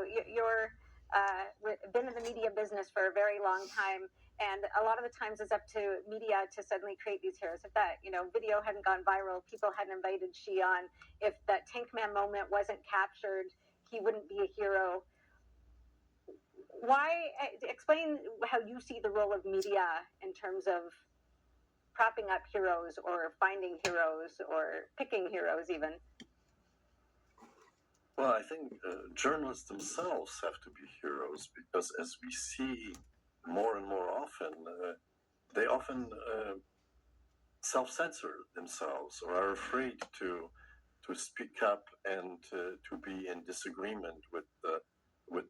you're been in the media business for a very long time, and a lot of the times it's up to media to suddenly create these heroes. If that video hadn't gone viral, people hadn't invited Xi on, if that Tank Man moment wasn't captured, he wouldn't be a hero. Why? Explain how you see the role of media in terms of propping up heroes or finding heroes or picking heroes even. Well, I think journalists themselves have to be heroes, because as we see more and more often, they often self-censor themselves or are afraid to speak up and to be in disagreement with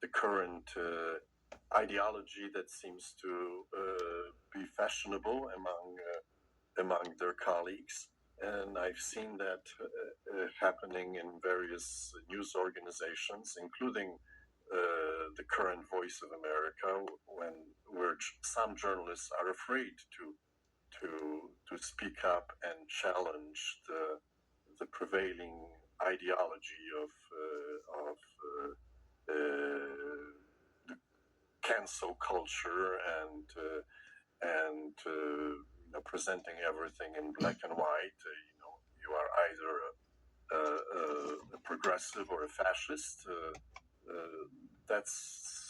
the current ideology that seems to be fashionable among their colleagues. And I've seen that happening in various news organizations, including the current Voice of America, where some journalists are afraid to speak up and challenge the prevailing ideology of the cancel culture and presenting everything in black and white. You are either a progressive or a fascist. That's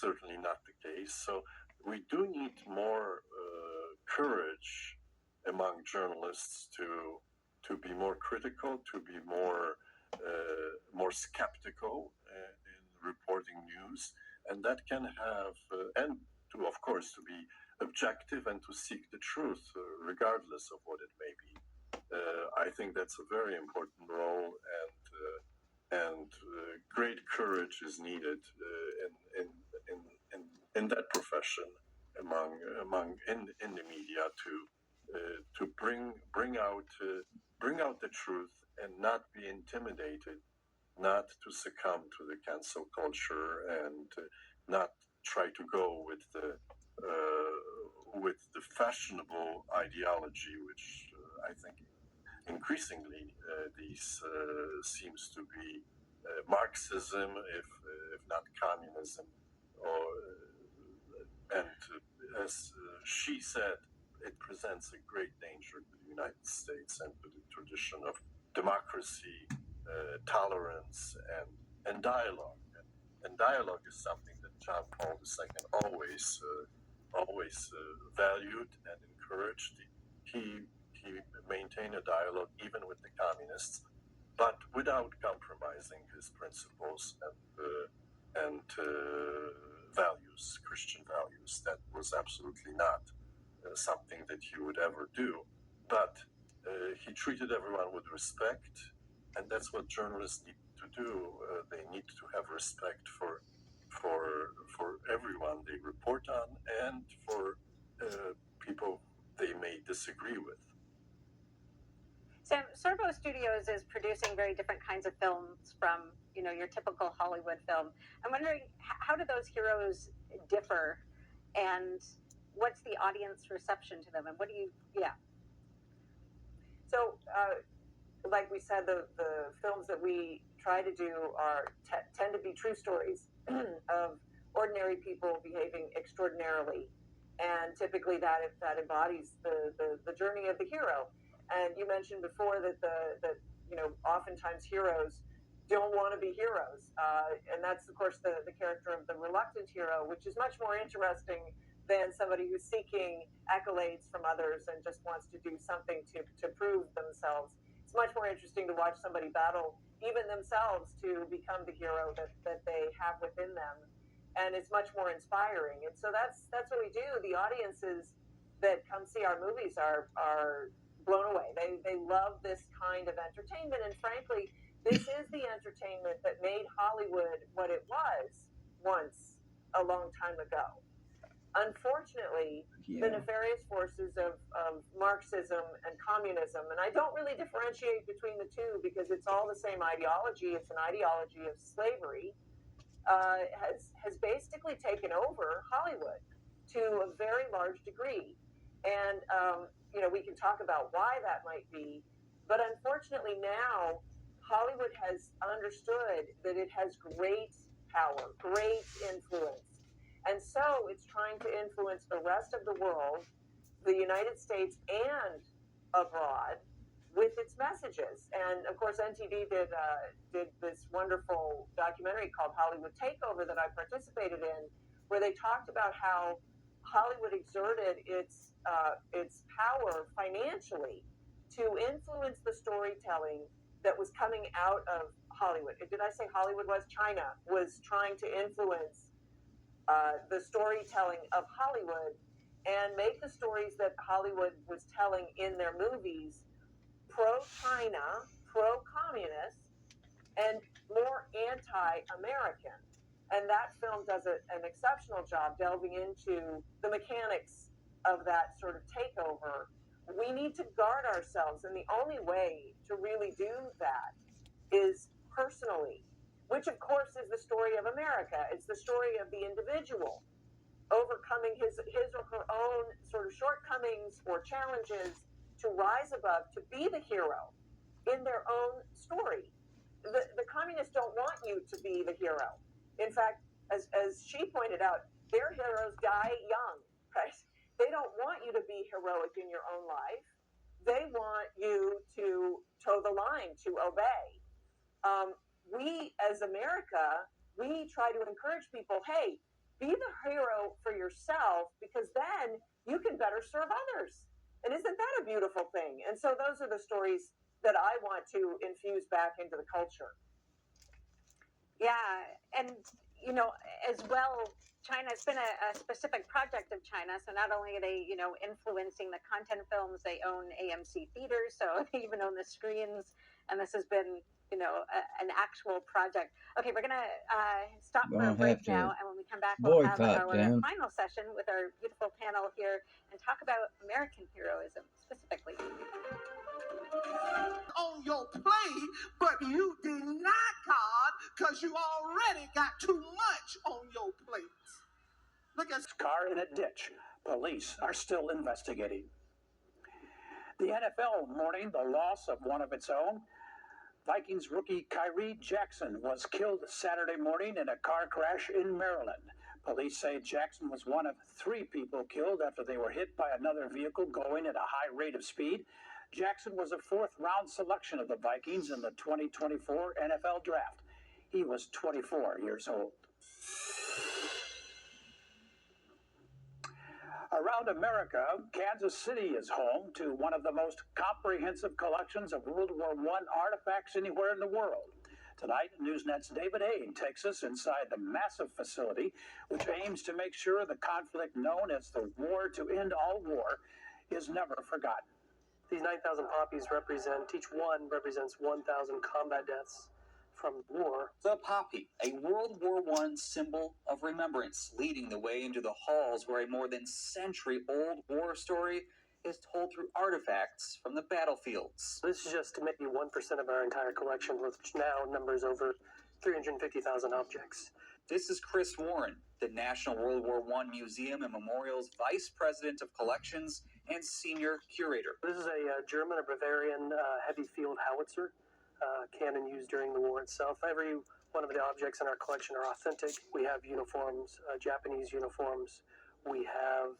certainly not the case. So we do need more courage among journalists to be more critical, to be more skeptical in reporting news, and that can have and to, of course, to be objective and to seek the truth, regardless of what it may be. I think that's a very important role, and great courage is needed in that profession in the media to bring out the truth and not be intimidated, not to succumb to the cancel culture, and not try to go with the fashionable ideology, which I think increasingly these seems to be Marxism, if not communism, and as she said, it presents a great danger to the United States and to the tradition of democracy, tolerance, and dialogue. And dialogue is something that John Paul II always valued and encouraged. He maintained a dialogue even with the communists, but without compromising his principles and values, Christian values. That was absolutely not something that he would ever do. But he treated everyone with respect, and that's what journalists need to do. They need to have respect for everyone they report on, and for people they may disagree with. So Servo Studios is producing very different kinds of films from your typical Hollywood film. I'm wondering, how do those heroes differ, and what's the audience reception to them, and what do you? So, like we said, the films that we try to do tend to be true stories of ordinary people behaving extraordinarily, and typically that embodies the journey of the hero. And you mentioned before that oftentimes heroes don't want to be heroes, and that's of course the character of the reluctant hero, which is much more interesting than somebody who's seeking accolades from others and just wants to do something to prove themselves. It's much more interesting to watch somebody battle even themselves to become the hero that they have within them, and it's much more inspiring. And so that's what we do. The audiences that come see our movies are blown away. They love this kind of entertainment, and frankly, this is the entertainment that made Hollywood what it was once a long time ago. Unfortunately, the nefarious forces of Marxism and communism, and I don't really differentiate between the two because it's all the same ideology. It's an ideology of slavery, has basically taken over Hollywood to a very large degree. And, we can talk about why that might be, but unfortunately now Hollywood has understood that it has great power, great influence. And so it's trying to influence the rest of the world, the United States and abroad, with its messages. And of course, NTV did this wonderful documentary called Hollywood Takeover that I participated in, where they talked about how Hollywood exerted its power financially to influence the storytelling that was coming out of Hollywood. Did I say Hollywood was? China was trying to influence the storytelling of Hollywood and make the stories that Hollywood was telling in their movies pro-China, pro-communist, and more anti-American. And that film does an exceptional job delving into the mechanics of that sort of takeover. We need to guard ourselves, and the only way to really do that is personally, which of course is the story of America. It's the story of the individual overcoming his or her own sort of shortcomings or challenges to rise above, to be the hero in their own story. The communists don't want you to be the hero. In fact, as she pointed out, their heroes die young, right? They don't want you to be heroic in your own life. They want you to toe the line, to obey. We, as America, we try to encourage people, hey, be the hero for yourself, because then you can better serve others. And isn't that a beautiful thing? And so those are the stories that I want to infuse back into the culture. Yeah, and as well, China's been a specific project of China. So not only are they, influencing the content films, they own AMC theaters, so they even own the screens. And this has been, an actual project. Okay, we're gonna stop for a break now, and when we come back, we'll have our final session with our beautiful panel here and talk about American heroism specifically. On your plate, but you did not, God, because you already got too much on your plate. Look at this car in a ditch. Police are still investigating. The NFL mourning the loss of one of its own. Vikings rookie Kyrie Jackson was killed Saturday morning in a car crash in Maryland. Police say Jackson was one of 3 people killed after they were hit by another vehicle going at a high rate of speed. Jackson was a 4th-round selection of the Vikings in the 2024 NFL Draft. He was 24 years old. Around America, Kansas City is home to one of the most comprehensive collections of World War I artifacts anywhere in the world. Tonight, NewsNet's David Hain takes us inside the massive facility, which aims to make sure the conflict known as the War to End All War is never forgotten. These 9,000 poppies each one represents 1,000 combat deaths from war. The poppy, a World War I symbol of remembrance, leading the way into the halls where a more than century-old war story is told through artifacts from the battlefields. This is just maybe 1% of our entire collection, which now numbers over 350,000 objects. This is Chris Warren, the National World War I Museum and Memorial's Vice President of Collections and Senior Curator. This is a German or Bavarian heavy field howitzer cannon used during the war itself. Every one of the objects in our collection are authentic. We have uniforms, Japanese uniforms. We have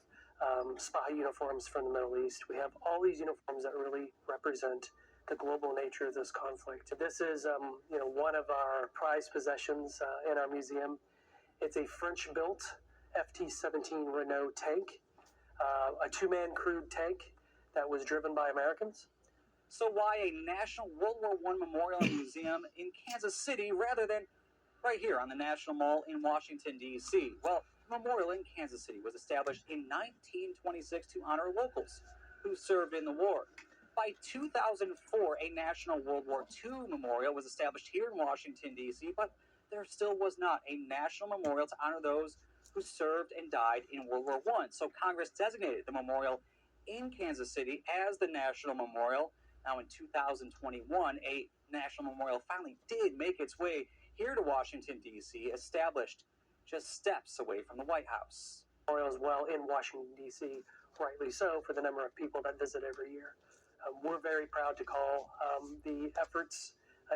spy uniforms from the Middle East. We have all these uniforms that really represent the global nature of this conflict. This is, one of our prized possessions in our museum. It's a French-built FT-17 Renault tank, a 2-man crewed tank that was driven by Americans. So why a National World War I Memorial and Museum in Kansas City rather than right here on the National Mall in Washington, D.C.? Well, the memorial in Kansas City was established in 1926 to honor locals who served in the war. By 2004, a National World War II memorial was established here in Washington, D.C., but there still was not a national memorial to honor those who served and died in World War I. So Congress designated the memorial in Kansas City as the National Memorial. Now in 2021, a national memorial finally did make its way here to Washington, D.C., established just steps away from the White House. Memorial as well in Washington, D.C., rightly so, for the number of people that visit every year. We're very proud to call the efforts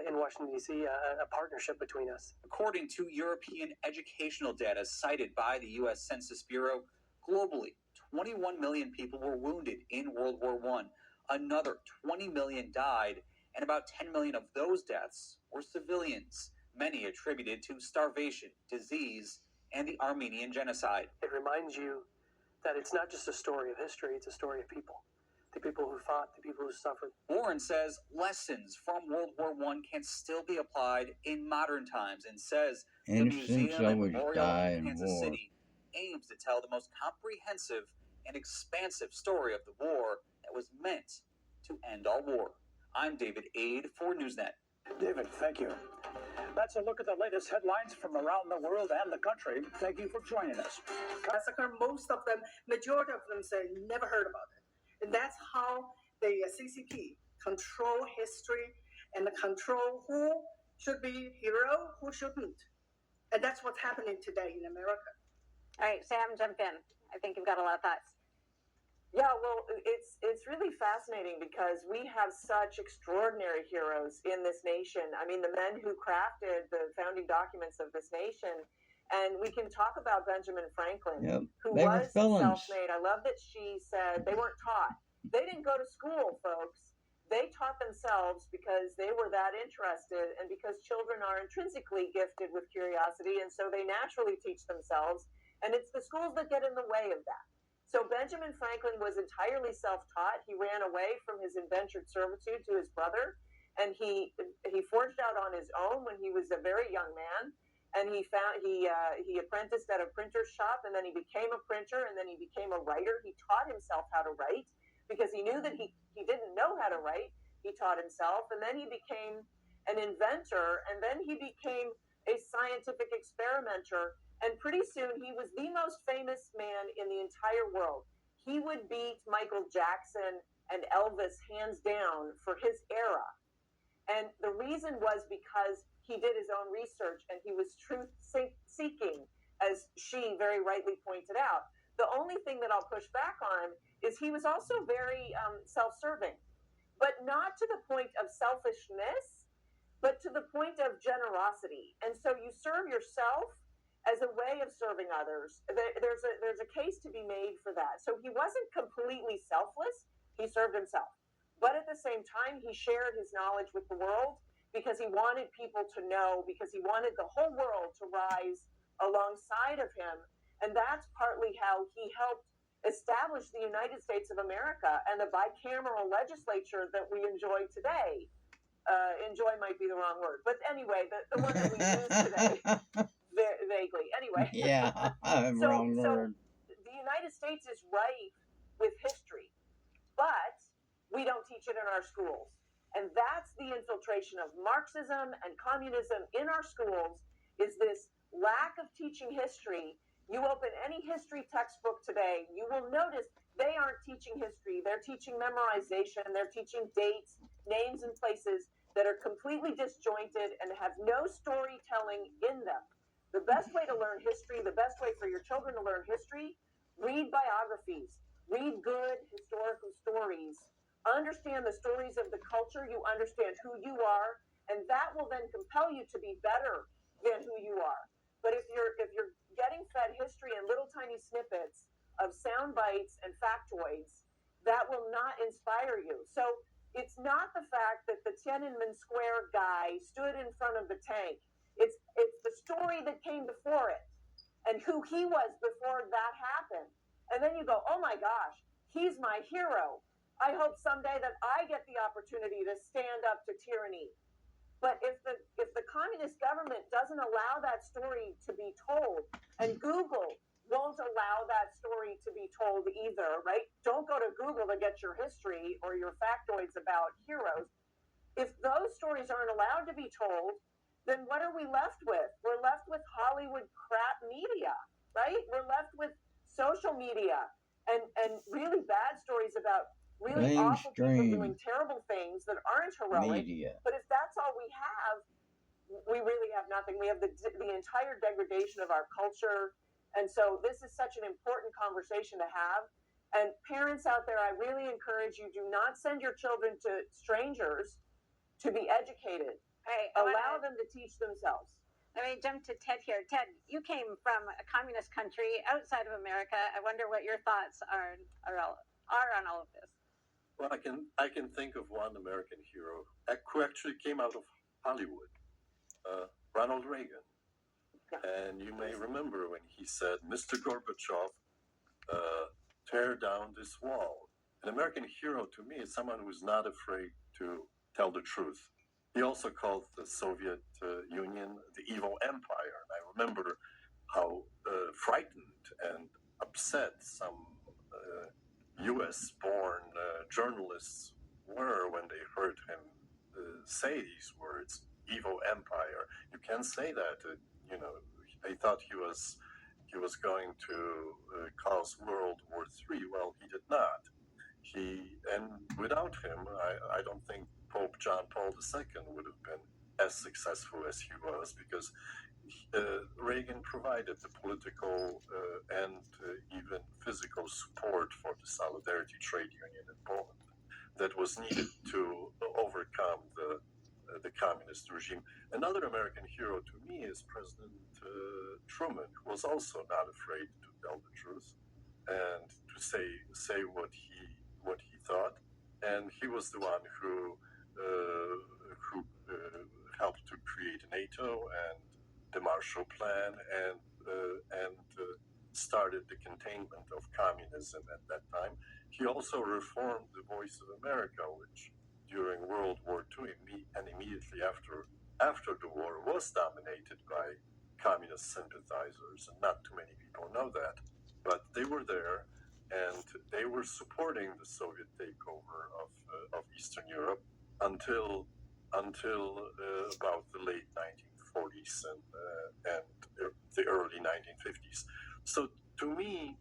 in Washington, D.C., a partnership between us. According to European educational data cited by the U.S. Census Bureau, globally, 21 million people were wounded in World War I. Another 20 million died, and about 10 million of those deaths were civilians, many attributed to starvation, disease, and the Armenian genocide. It reminds you that it's not just a story of history, it's a story of people. The people who fought, the people who suffered. Warren says lessons from World War I can still be applied in modern times, and says the Innocents museum and always memorial die in in Kansas war. City aims to tell the most comprehensive and expansive story of the war that was meant to end all war. I'm David Aid for Newsnet. David, thank you. That's a look at the latest headlines from around the world and the country. Thank you for joining us. Massacre, most of them, majority of them say never heard about it. And that's how the CCP control history and control who should be hero, who shouldn't. And that's what's happening today in America. All right, Sam, jump in. I think you've got a lot of thoughts. Yeah, well, it's really fascinating because we have such extraordinary heroes in this nation. I mean, the men who crafted the founding documents of this nation. And we can talk about Benjamin Franklin, who They were was felons. self-made. I love that she said they weren't taught. They didn't go to school, folks. They taught themselves because they were that interested and because children are intrinsically gifted with curiosity, and so they naturally teach themselves. And it's the schools that get in the way of that. So Benjamin Franklin was entirely self-taught. He ran away from his indentured servitude to his brother, and he forged out on his own when he was a very young man. And he apprenticed at a printer's shop, and then he became a printer, and then he became a writer. He taught himself how to write because he knew that he didn't know how to write. He taught himself, and then he became an inventor, and then he became a scientific experimenter. And pretty soon, he was the most famous man in the entire world. He would beat Michael Jackson and Elvis hands down for his era. And the reason was because he did his own research and he was truth-seeking, as she very rightly pointed out. The only thing that I'll push back on is he was also very self-serving, but not to the point of selfishness, but to the point of generosity. And so you serve yourself as a way of serving others. There's a case to be made for that. So he wasn't completely selfless. He served himself. But at the same time, he shared his knowledge with the world because he wanted people to know, because he wanted the whole world to rise alongside of him. And that's partly how he helped establish the United States of America and the bicameral legislature that we enjoy today. Enjoy might be the wrong word. But anyway, the one that we use today, vaguely. Anyway. Yeah, wrong word. The United States is rife with history, but we don't teach it in our schools. And that's the infiltration of Marxism and communism in our schools, is this lack of teaching history. You open any history textbook today, you will notice they aren't teaching history. They're teaching memorization. They're teaching dates, names, and places that are completely disjointed and have no storytelling in them. The best way to learn history, the best way for your children to learn history, read biographies, read good historical stories, understand the stories of the culture, you understand who you are, and that will then compel you to be better than who you are. But if you're getting fed history in little tiny snippets of sound bites and factoids, that will not inspire you. So it's not the fact that the Tiananmen Square guy stood in front of the tank. It's the story that came before it and who he was before that happened. And then you go, oh my gosh, he's my hero. I hope someday that I get the opportunity to stand up to tyranny. But if the communist government doesn't allow that story to be told, and Google won't allow that story to be told either, right? Don't go to Google to get your history or your factoids about heroes. If those stories aren't allowed to be told, then what are we left with? We're left with Hollywood crap media, right? We're left with social media and really bad stories about really awful people doing terrible things that aren't heroic. Media. But if that's all we have, we really have nothing. We have the entire degradation of our culture. And so this is such an important conversation to have. And parents out there, I really encourage you, do not send your children to strangers to be educated. All right, Allow them to teach themselves. Let me jump to Ted here. Ted, you came from a communist country outside of America. I wonder what your thoughts are on all of this. Well, I can think of one American hero who actually came out of Hollywood, Ronald Reagan. Yeah. And you may remember when he said, "Mr. Gorbachev, tear down this wall." An American hero to me is someone who's not afraid to tell the truth. He also called the Soviet Union the evil empire. And I remember how frightened and upset some US-born journalists were when they heard him say these words, evil empire. You can't say that. They thought he was going to cause World War III. Well, he did not. And without him, I don't think Pope John Paul II would have been as successful as he was, because Reagan provided the political and even physical support for the Solidarity Trade Union in Poland that was needed to overcome the communist regime. Another American hero to me is President Truman, who was also not afraid to tell the truth and to say what he thought. And he was the one who helped to create NATO and the Marshall Plan and started the containment of communism at that time. He also reformed the Voice of America, which during World War II and immediately after the war was dominated by communist sympathizers, and not too many people know that. But they were there, and they were supporting the Soviet takeover of Eastern Europe until about the late 1940s and the early 1950s. So to me,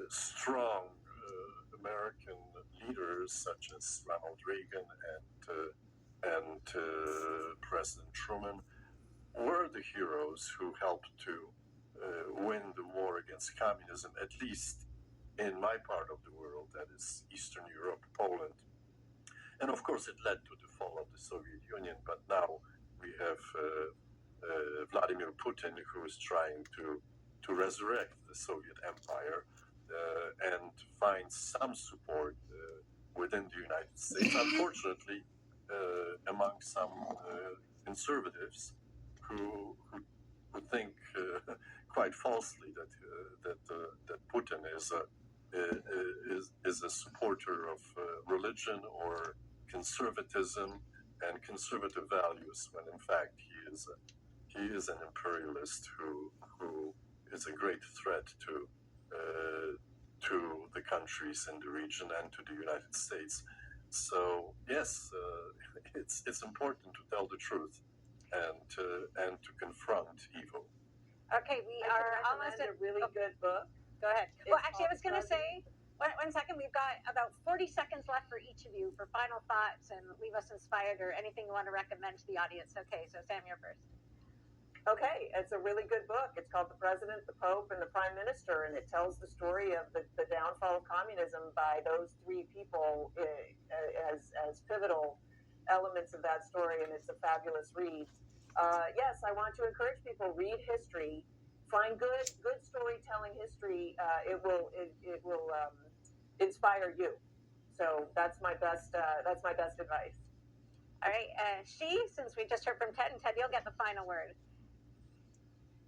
strong American leaders such as Ronald Reagan and President Truman were the heroes who helped to win the war against communism, at least in my part of the world, that is Eastern Europe, Poland. And of course, it led to the fall of the Soviet Union. But now we have Vladimir Putin, who is trying to resurrect the Soviet Empire and find some support within the United States. Unfortunately, among some conservatives who think quite falsely that Putin is a supporter of religion or conservatism and conservative values, when in fact he is an imperialist who is a great threat to the countries in the region and to the United States. So yes, it's important to tell the truth and to confront evil. Okay, we are almost at a really good book. Go ahead. Well, actually, I was going to say, one second, we've got about 40 seconds left for each of you for final thoughts and leave us inspired or anything you want to recommend to the audience. Okay, so Sam, you're first. Okay, it's a really good book. It's called The President, the Pope, and the Prime Minister, and it tells the story of the downfall of communism by those three people as pivotal elements of that story, and it's a fabulous read. Yes, I want to encourage people, read history, find good storytelling history. It will inspire you. So that's my best advice. All right, since we just heard from Ted, and Ted, you'll get the final word.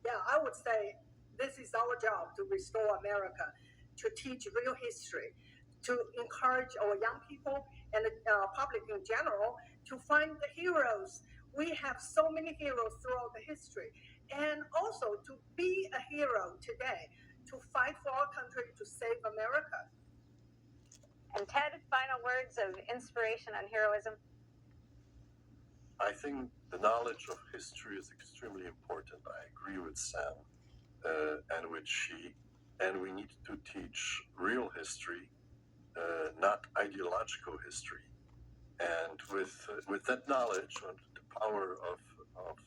Yeah, I would say this is our job to restore America, to teach real history, to encourage our young people and the public in general to find the heroes. We have so many heroes throughout the history, and also to be a hero today, to fight for our country, to save America. And Ted, final words of inspiration on heroism? I think the knowledge of history is extremely important. I agree with Sam and with Xi, and we need to teach real history, not ideological history. And with that knowledge and the power of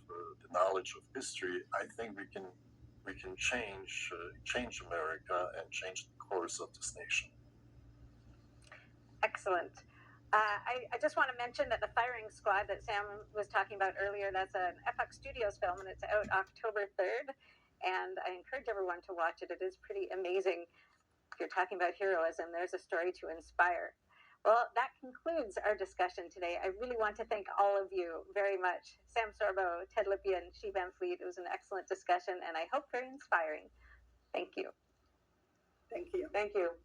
the knowledge of history, I think we can change America and change the course of this nation. Excellent. I just want to mention that the Firing Squad that Sam was talking about earlier, that's an FX Studios film, and it's out October 3rd. And I encourage everyone to watch it. It is pretty amazing. If you're talking about heroism, there's a story to inspire. Well, that concludes our discussion today. I really want to thank all of you very much. Sam Sorbo, Ted Lippian, She Van Fleet. It was an excellent discussion, and I hope very inspiring. Thank you. Thank you. Thank you.